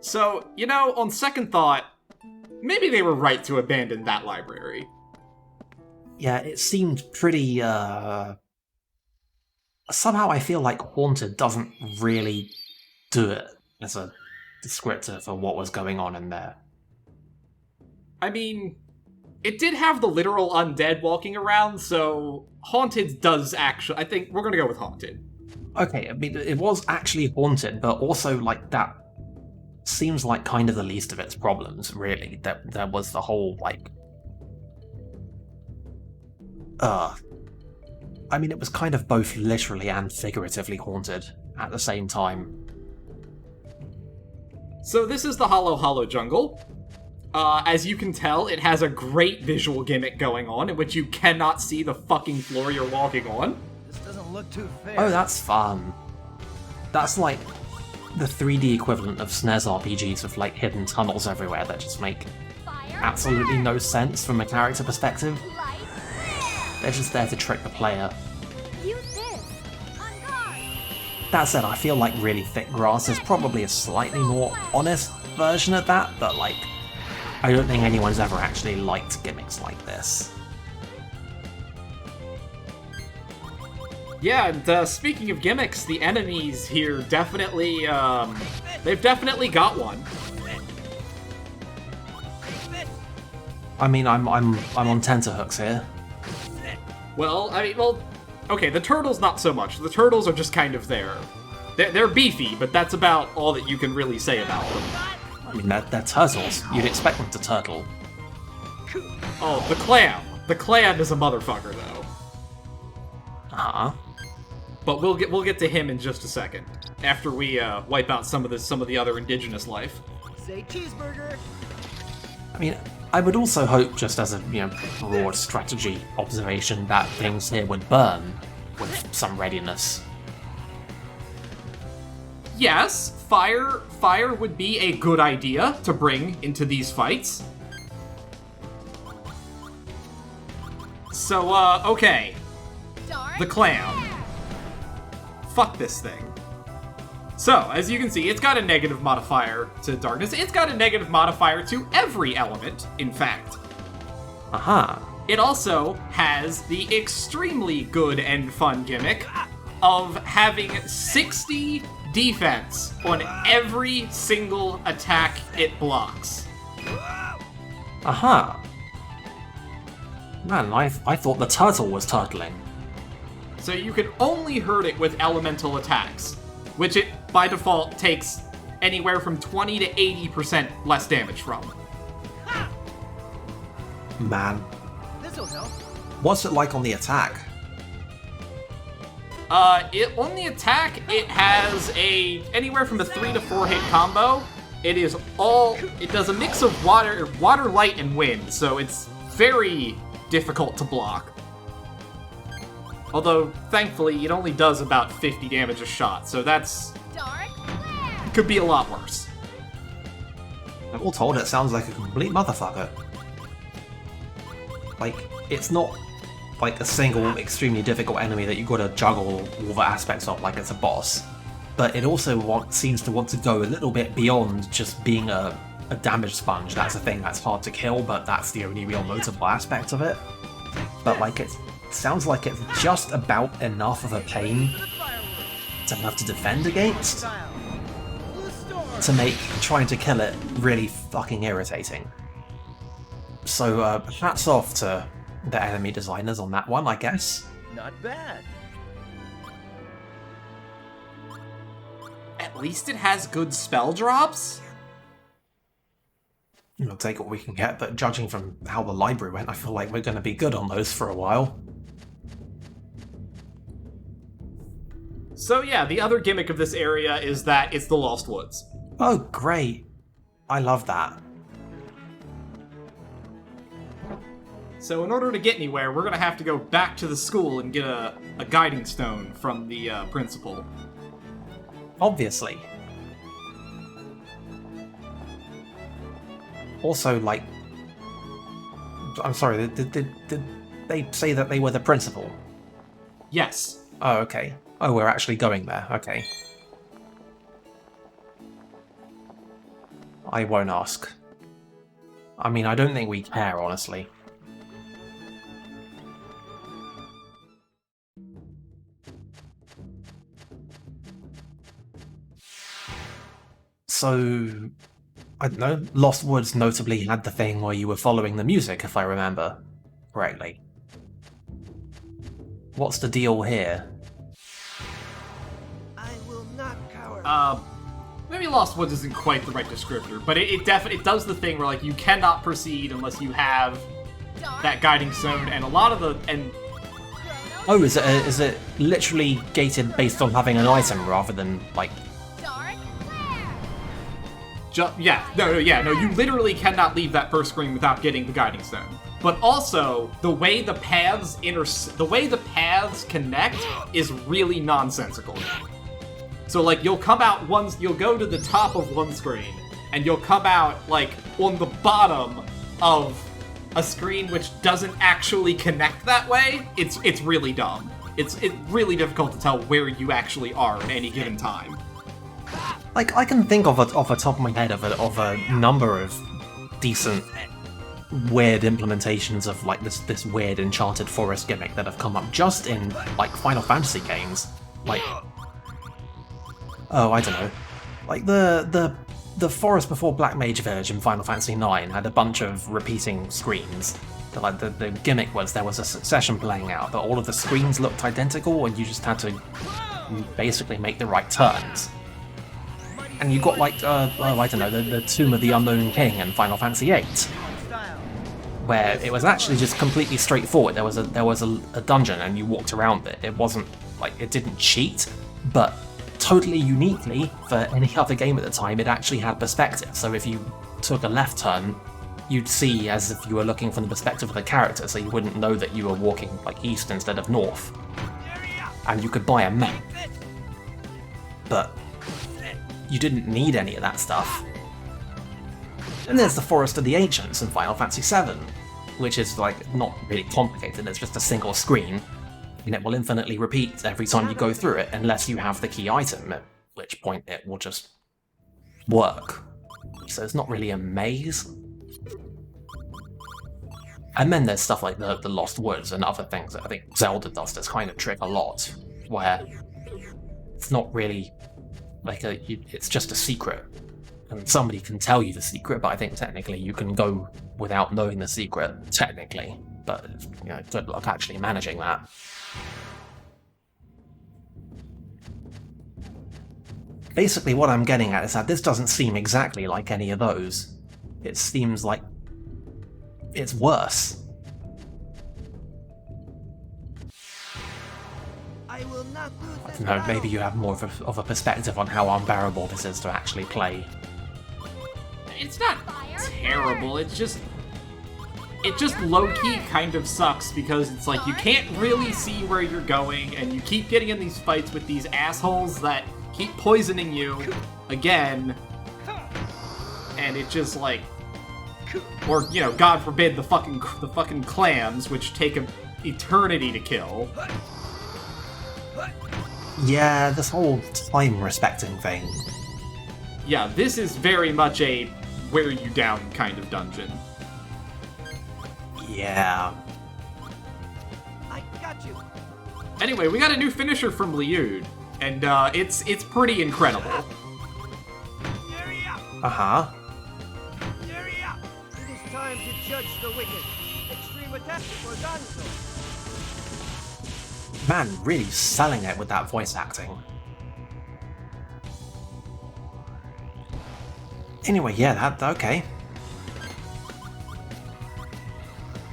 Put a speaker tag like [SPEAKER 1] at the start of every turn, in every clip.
[SPEAKER 1] So, on second thought, maybe they were right to abandon that library.
[SPEAKER 2] Yeah, it seemed pretty, somehow I feel like Haunted doesn't really do it as a descriptor for what was going on in there.
[SPEAKER 1] I mean, it did have the literal undead walking around, so Haunted does actually... I think we're gonna go with Haunted.
[SPEAKER 2] Okay, I mean, it was actually haunted, but also, like, that seems like kind of the least of its problems, really. That there was the whole, like... I mean, it was kind of both literally and figuratively haunted at the same time.
[SPEAKER 1] So this is the Holoholo jungle. As you can tell, it has a great visual gimmick going on, in which you cannot see the fucking floor you're walking on.
[SPEAKER 3] This doesn't look too fair.
[SPEAKER 2] Oh, that's fun. That's like the 3D equivalent of SNES RPGs with like hidden tunnels everywhere that just make absolutely no sense from a character perspective. They're just there to trick the player. That said, I feel like really thick grass is probably a slightly more honest version of that, but like, I don't think anyone's ever actually liked gimmicks like this.
[SPEAKER 1] Yeah, and speaking of gimmicks, the enemies here definitely, they've definitely got one.
[SPEAKER 2] I mean, I'm on tenterhooks here.
[SPEAKER 1] Well, okay, the turtles not so much. The turtles are just kind of there. They're beefy, but that's about all that you can really say about them.
[SPEAKER 2] I mean, they're turtles. You'd expect them to turtle.
[SPEAKER 1] Oh, the clam. The clam is a motherfucker, though.
[SPEAKER 2] Uh-huh.
[SPEAKER 1] But we'll get to him in just a second, after we wipe out some of the other indigenous life.
[SPEAKER 3] Say cheeseburger.
[SPEAKER 2] I mean, I would also hope, just as a broad strategy observation, that things here would burn with some readiness.
[SPEAKER 1] Yes, fire would be a good idea to bring into these fights. So, okay. The clam. Fuck this thing. So, as you can see, it's got a negative modifier to darkness. It's got a negative modifier to every element, in fact.
[SPEAKER 2] Aha.
[SPEAKER 1] It also has the extremely good and fun gimmick of having 60 defense on every single attack it blocks.
[SPEAKER 2] Aha. Man, I thought the turtle was turtling.
[SPEAKER 1] So you can only hurt it with elemental attacks, which it, by default, takes anywhere from 20 to 80% less damage from.
[SPEAKER 2] Man.
[SPEAKER 3] This'll help.
[SPEAKER 2] What's it like on the attack?
[SPEAKER 1] On the attack, it has anywhere from a 3 to 4 hit combo. It does a mix of water, light, and wind, so it's very difficult to block. Although, thankfully, it only does about 50 damage a shot, so that's... could be a lot worse.
[SPEAKER 2] All told, it sounds like a complete motherfucker. Like, it's not like a single extremely difficult enemy that you've got to juggle all the aspects of like it's a boss. But it also seems to want to go a little bit beyond just being a damage sponge. That's a thing that's hard to kill, but that's the only real notable aspect of it. But like, it sounds like it's just about enough of a pain to have to defend against, to make trying to kill it really fucking irritating. So hats off to the enemy designers on that one, I guess.
[SPEAKER 3] Not bad.
[SPEAKER 1] At least it has good spell drops?
[SPEAKER 2] We'll take what we can get, but judging from how the library went, I feel like we're going to be good on those for a while.
[SPEAKER 1] So yeah, the other gimmick of this area is that it's the Lost Woods.
[SPEAKER 2] Oh, great. I love that.
[SPEAKER 1] So in order to get anywhere, we're gonna have to go back to the school and get a guiding stone from the principal.
[SPEAKER 2] Obviously. Also, like... I'm sorry, did they say that they were the principal?
[SPEAKER 1] Yes.
[SPEAKER 2] Oh, okay. Oh, we're actually going there. Okay. I won't ask. I mean, I don't think we care, honestly. So, I don't know, Lost Woods notably had the thing where you were following the music, if I remember correctly. What's the deal here?
[SPEAKER 3] I will not cower.
[SPEAKER 1] Maybe Lost Woods isn't quite the right descriptor, but it definitely does the thing where like you cannot proceed unless you have that guiding stone, and a lot of the
[SPEAKER 2] Oh, is it literally gated based on having an item rather than like?
[SPEAKER 1] No, you literally cannot leave that first screen without getting the guiding stone. But also, the way the paths connect is really nonsensical. So like you'll go to the top of one screen, and you'll come out like on the bottom of a screen which doesn't actually connect that way. It's really dumb. It's really difficult to tell where you actually are at any given time.
[SPEAKER 2] Like, I can think off the top of my head of a number of decent, weird implementations of like this weird enchanted forest gimmick that have come up just in like Final Fantasy games. Like, oh, I don't know, like the forest before Black Mage Village in Final Fantasy IX had a bunch of repeating screens. Like the gimmick was there was a succession playing out, but all of the screens looked identical, and you just had to basically make the right turns. And you got like, I don't know, the Tomb of the Unknown King in Final Fantasy VIII, where it was actually just completely straightforward. There was a dungeon, and you walked around it. It wasn't like it didn't cheat, but totally uniquely for any other game at the time, it actually had perspective. So if you took a left turn, you'd see as if you were looking from the perspective of the character, so you wouldn't know that you were walking like east instead of north. And you could buy a map, but you didn't need any of that stuff. And there's the Forest of the Ancients in Final Fantasy VII, which is like not really complicated, it's just a single screen, and it will infinitely repeat every time you go through it unless you have the key item, at which point it will just work. So it's not really a maze. And then there's stuff like the Lost Woods and other things that I think Zelda does this kind of trick a lot, where it's not really like it's just a secret, and somebody can tell you the secret, but I think technically you can go without knowing the secret, technically, but you know, good luck actually managing that. Basically what I'm getting at is that this doesn't seem exactly like any of those. It seems like it's worse.
[SPEAKER 3] I will not lose
[SPEAKER 2] I
[SPEAKER 3] this
[SPEAKER 2] don't know,
[SPEAKER 3] battle.
[SPEAKER 2] maybe you have more of a perspective on how unbearable this is to actually play.
[SPEAKER 1] It's not terrible, it just low-key kind of sucks, because it's like you can't really see where you're going, and you keep getting in these fights with these assholes that keep poisoning you again, and it just like, or you know, God forbid, the fucking clams, which take an eternity to kill.
[SPEAKER 2] Yeah, this whole time-respecting thing.
[SPEAKER 1] Yeah, this is very much a wear you down kind of dungeon.
[SPEAKER 2] Yeah.
[SPEAKER 3] I got you.
[SPEAKER 1] Anyway, we got a new finisher from Liud, and it's pretty incredible.
[SPEAKER 2] Uh-huh.
[SPEAKER 3] It is time to judge the wicked. Extreme attack or Danzo.
[SPEAKER 2] Man, really selling it with that voice acting. Anyway, yeah, okay.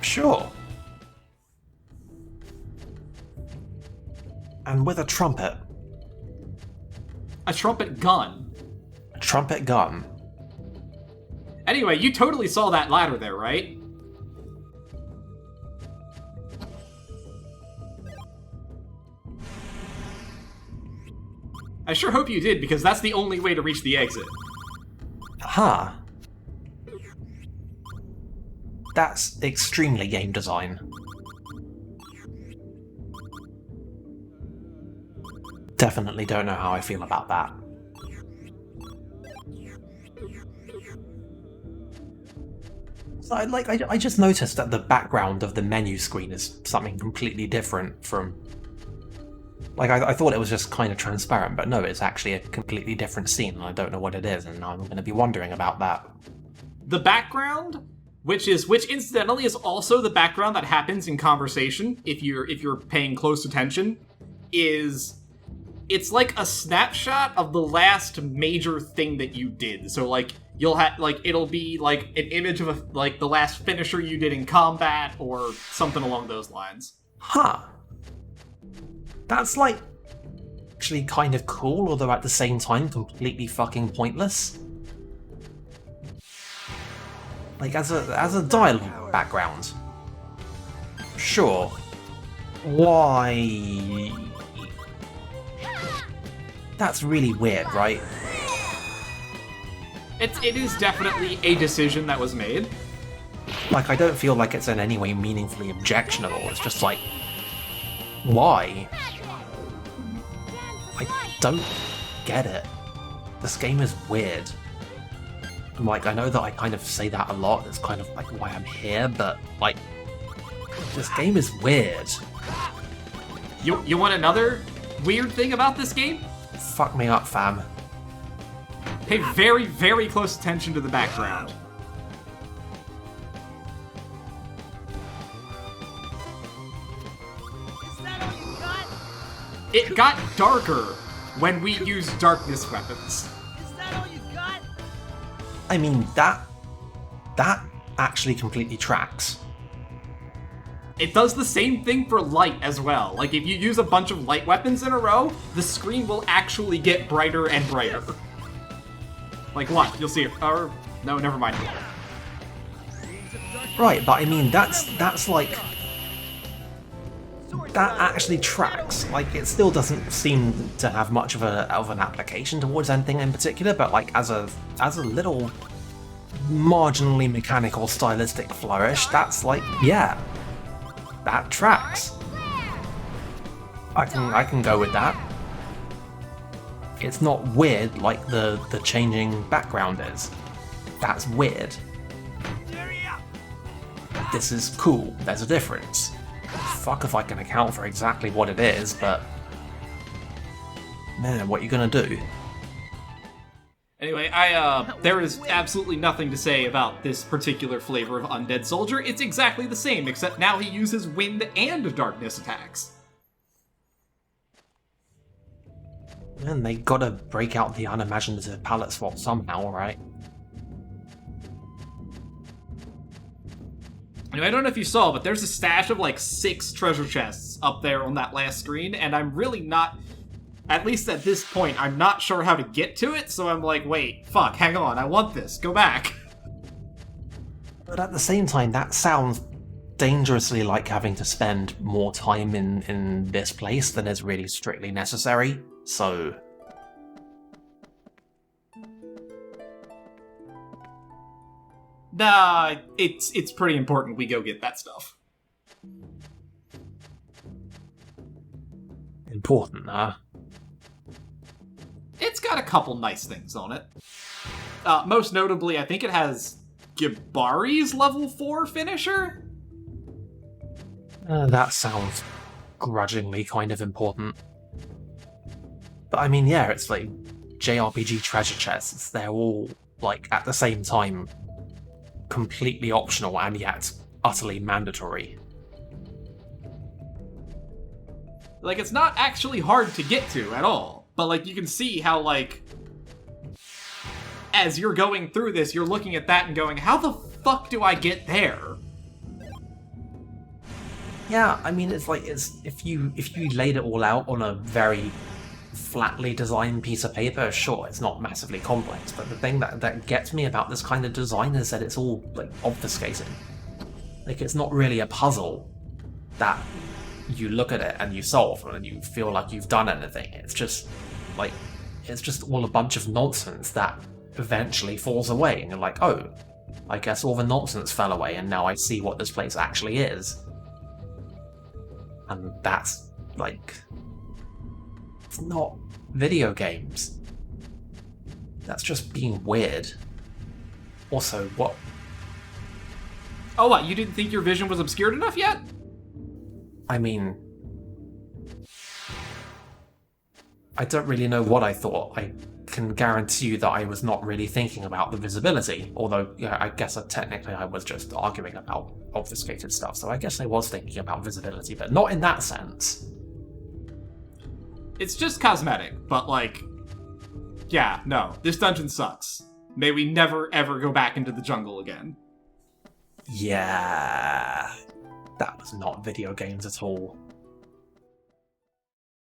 [SPEAKER 2] Sure. And with a trumpet.
[SPEAKER 1] A trumpet gun.
[SPEAKER 2] A trumpet gun.
[SPEAKER 1] Anyway, you totally saw that ladder there, right? I sure hope you did, because that's the only way to reach the exit.
[SPEAKER 2] Huh. That's extremely game design. Definitely don't know how I feel about that. I just noticed that the background of the menu screen is something completely different from... Like, I thought it was just kind of transparent, but no, it's actually a completely different scene, and I don't know what it is, and I'm going to be wondering about that.
[SPEAKER 1] The background, which incidentally is also the background that happens in conversation, if you're paying close attention, it's like a snapshot of the last major thing that you did. So, like, you'll have, like, it'll be, like, an image of, like, the last finisher you did in combat, or something along those lines.
[SPEAKER 2] Huh. That's, like, actually kind of cool, although at the same time completely fucking pointless. Like, as a dialogue background. Sure. Why... That's really weird, right?
[SPEAKER 1] It is definitely a decision that was made.
[SPEAKER 2] Like, I don't feel like it's in any way meaningfully objectionable. It's just like... Why? I don't get it. This game is weird. Like, I know that I kind of say that a lot, that's kind of like why I'm here, but, like, this game is weird.
[SPEAKER 1] You want another weird thing about this game?
[SPEAKER 2] Fuck me up, fam.
[SPEAKER 1] Pay very, very close attention to the background.
[SPEAKER 3] Is that all you got?
[SPEAKER 1] It got darker when we used darkness weapons.
[SPEAKER 3] Is that all you got?
[SPEAKER 2] I mean, that actually completely tracks.
[SPEAKER 1] It does the same thing for light as well. Like, if you use a bunch of light weapons in a row, the screen will actually get brighter and brighter. Like what? You'll see it. Or, no, never mind.
[SPEAKER 2] Right, but I mean, that's like... That actually tracks. Like, it still doesn't seem to have much of an application towards anything in particular, but like, as a little marginally mechanical stylistic flourish, that's like, yeah. That tracks. I can go with that. It's not weird like the changing background is. That's weird. This is cool. There's a difference. Fuck if I can account for exactly what it is, but man, what are you gonna do?
[SPEAKER 1] Anyway, there is absolutely nothing to say about this particular flavor of Undead Soldier. It's exactly the same, except now he uses wind and darkness attacks.
[SPEAKER 2] Man, they gotta break out the unimaginative palette swap somehow, right?
[SPEAKER 1] Anyway, I don't know if you saw, but there's a stash of like 6 treasure chests up there on that last screen, and I'm really not... At least at this point, I'm not sure how to get to it, so I'm like, wait, fuck, hang on, I want this, go back.
[SPEAKER 2] But at the same time, that sounds dangerously like having to spend more time in this place than is really strictly necessary, so...
[SPEAKER 1] Nah, it's pretty important we go get that stuff.
[SPEAKER 2] Important, huh?
[SPEAKER 1] It's got a couple nice things on it. Most notably, I think it has Gibari's level 4 finisher?
[SPEAKER 2] That sounds grudgingly kind of important. But I mean, yeah, it's like JRPG treasure chests. They're all, like, at the same time, completely optional and yet utterly mandatory.
[SPEAKER 1] Like, it's not actually hard to get to at all. But, like, you can see how, like, as you're going through this, you're looking at that and going, how the fuck do I get there?
[SPEAKER 2] Yeah, I mean, it's like, if you laid it all out on a very flatly designed piece of paper, sure, it's not massively complex, but the thing that gets me about this kind of design is that it's all, like, obfuscated. Like, it's not really a puzzle that you look at it and you solve and you feel like you've done anything. It's just, like, it's just all a bunch of nonsense that eventually falls away, and you're like, oh, I guess all the nonsense fell away and now I see what this place actually is. And that's, like, it's not video games. That's just being weird. Also, what
[SPEAKER 1] Oh, what? You didn't think your vision was obscured enough yet?
[SPEAKER 2] I mean, I don't really know what I thought. I can guarantee you that I was not really thinking about the visibility, although, yeah, I guess technically I was just arguing about obfuscated stuff, so I guess I was thinking about visibility, but not in that sense.
[SPEAKER 1] It's just cosmetic, but like, yeah, no, this dungeon sucks. May we never ever go back into the jungle again.
[SPEAKER 2] Yeah, that was not video games at all.